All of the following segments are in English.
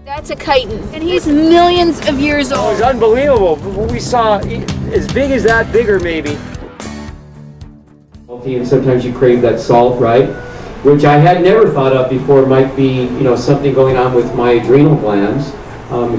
That's a chitin, and he's millions of years old. It was unbelievable. What we saw, as big as that, bigger maybe. And sometimes you crave that salt, right? Which I had never thought of before might be, something going on with my adrenal glands,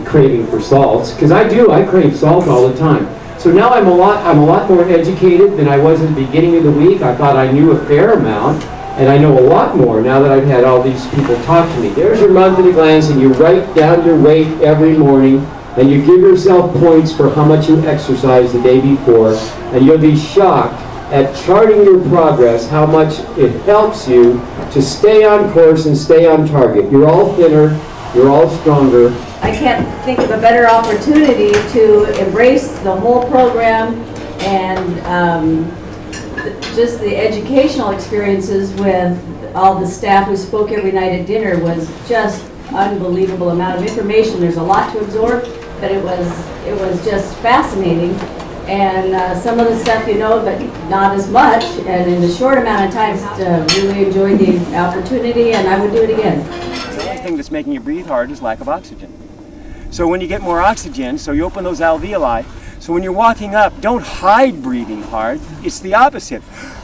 craving for salts. Because I crave salt all the time. So now I'm a lot more educated than I was at the beginning of the week. I thought I knew a fair amount. And I know a lot more now that I've had all these people talk to me. There's your monthly glands, and you write down your weight every morning, and you give yourself points for how much you exercised the day before, and you'll be shocked at charting your progress, how much it helps you to stay on course and stay on target. You're all thinner, you're all stronger. I can't think of a better opportunity to embrace the whole program and just the educational experiences with all the staff who spoke every night at dinner was just unbelievable amount of information. There's a lot to absorb, but it was just fascinating. And some of the stuff but not as much. And in a short amount of time, really enjoyed the opportunity, and I would do it again. The only thing that's making you breathe hard is lack of oxygen. So when you get more oxygen, so you open those alveoli. So when you're walking up, don't hide breathing hard. It's the opposite.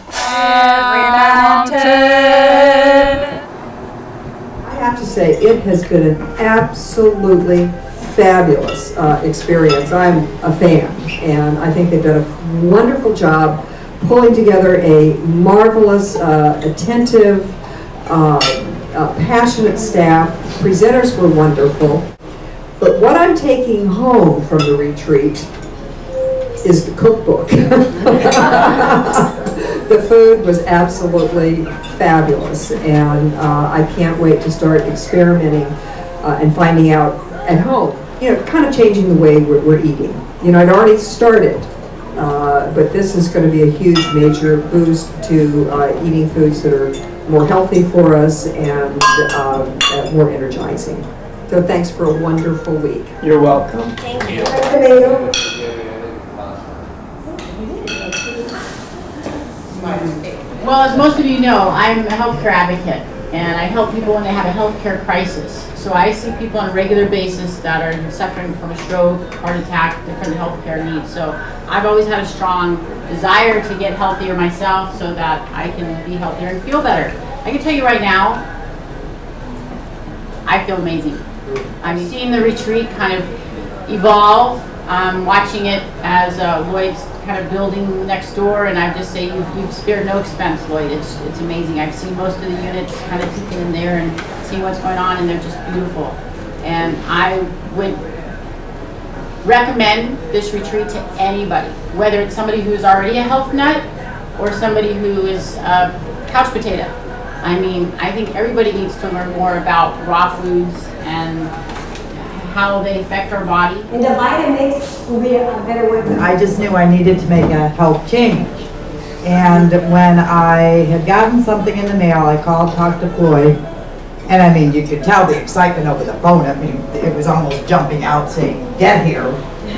Every mountain. I have to say, it has been an absolutely fabulous experience. I'm a fan, and I think they've done a wonderful job pulling together a marvelous, attentive, passionate staff. Presenters were wonderful. But what I'm taking home from the retreat is the cookbook. The food was absolutely fabulous, and I can't wait to start experimenting and finding out at home, kind of changing the way we're eating. I'd already started, but this is going to be a huge, major boost to eating foods that are more healthy for us and more energizing. So thanks for a wonderful week. You're welcome. Thank you. Well, as most of you know, I'm a healthcare advocate, and I help people when they have a healthcare crisis. So I see people on a regular basis that are suffering from a stroke, heart attack, different healthcare needs. So I've always had a strong desire to get healthier myself so that I can be healthier and feel better. I can tell you right now, I feel amazing. I'm seeing the retreat kind of evolve. I'm watching it as Lloyd's kind of building next door, and I just say you've spared no expense, Lloyd. It's amazing. I've seen most of the units kind of peeking in there and seeing what's going on, and they're just beautiful. And I would recommend this retreat to anybody, whether it's somebody who's already a health nut or somebody who is a couch potato. I mean, I think everybody needs to learn more about raw foods and how they affect our body. And the Vitamix will be a better way. I just knew I needed to make a health change. And when I had gotten something in the mail, I called, talked to Floyd, and I mean, you could tell the excitement over the phone. I mean, it was almost jumping out saying, get here,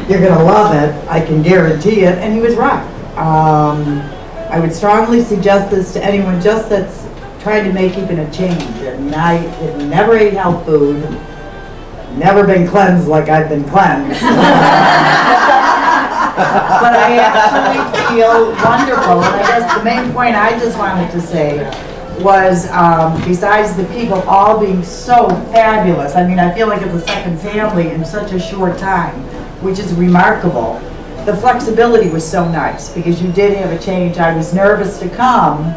you're gonna love it, I can guarantee it, and he was right. I would strongly suggest this to anyone just that's trying to make even a change. I mean, I had never ate health food, never been cleansed like I've been cleansed. But I actually feel wonderful. And I guess the main point I just wanted to say was, besides the people all being so fabulous, I mean, I feel like it's a second family in such a short time, which is remarkable. The flexibility was so nice because you did have a change. I was nervous to come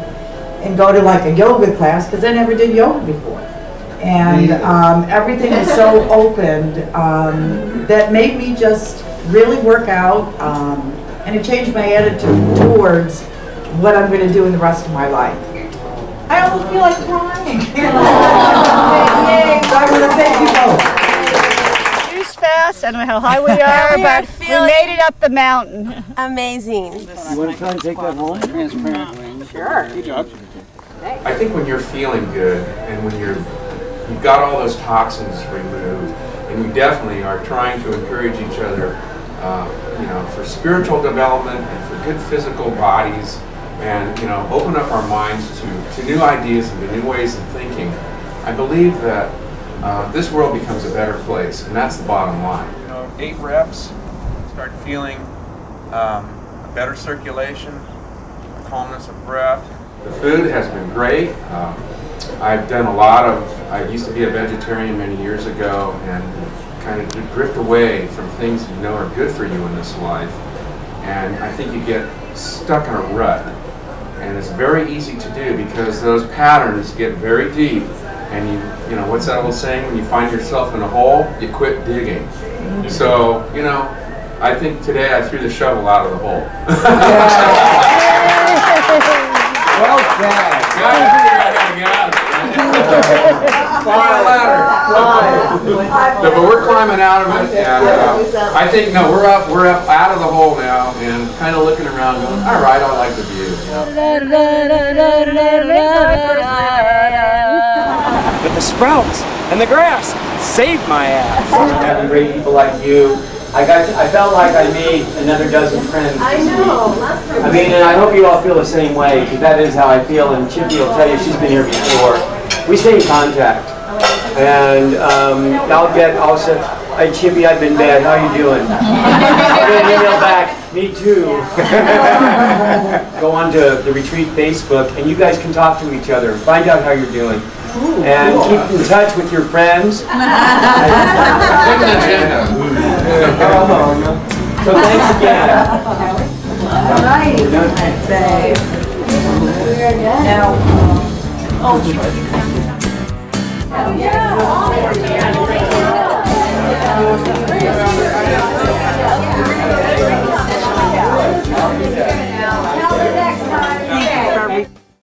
and go to like a yoga class because I never did yoga before. And everything was so open that made me just really work out, and it changed my attitude towards what I'm going to do in the rest of my life. I almost feel like crying. I want to thank you both. Juice fast, I don't know how high we are, but we made it up the mountain. Amazing. You want to try and take that home? Transparent. Sure. Good job. I think when you're feeling good and when you've got all those toxins removed, and you definitely are trying to encourage each other, for spiritual development and for good physical bodies, and open up our minds to new ideas and to new ways of thinking. I believe that this world becomes a better place, and that's the bottom line. 8 reps, start feeling a better circulation, calmness of breath. The food has been great. I've done a lot of, I used to be a vegetarian many years ago and kind of drift away from things you know are good for you in this life. And I think you get stuck in a rut. And it's very easy to do because those patterns get very deep. And you know, what's that old saying? When you find yourself in a hole, you quit digging. So, you know, I think today I threw the shovel out of the hole. Well said. But we're climbing out of it, and I think we're up out of the hole now, and kind of looking around, going, all right, I like the view. But the sprouts and the grass saved my ass. Having great people like you. I felt like I made another dozen friends. I know. I mean, and I hope you all feel the same way, because that is how I feel, and Chippy will tell you, she's been here before. We stay in contact. And I'll say, hey Chippy, I've been bad, how you doing? I'll get an email back, me too. Go on to the Retreat Facebook, and you guys can talk to each other, find out how you're doing. And keep in touch with your friends. So thanks again. All right. Thanks. We're done. Now, yeah.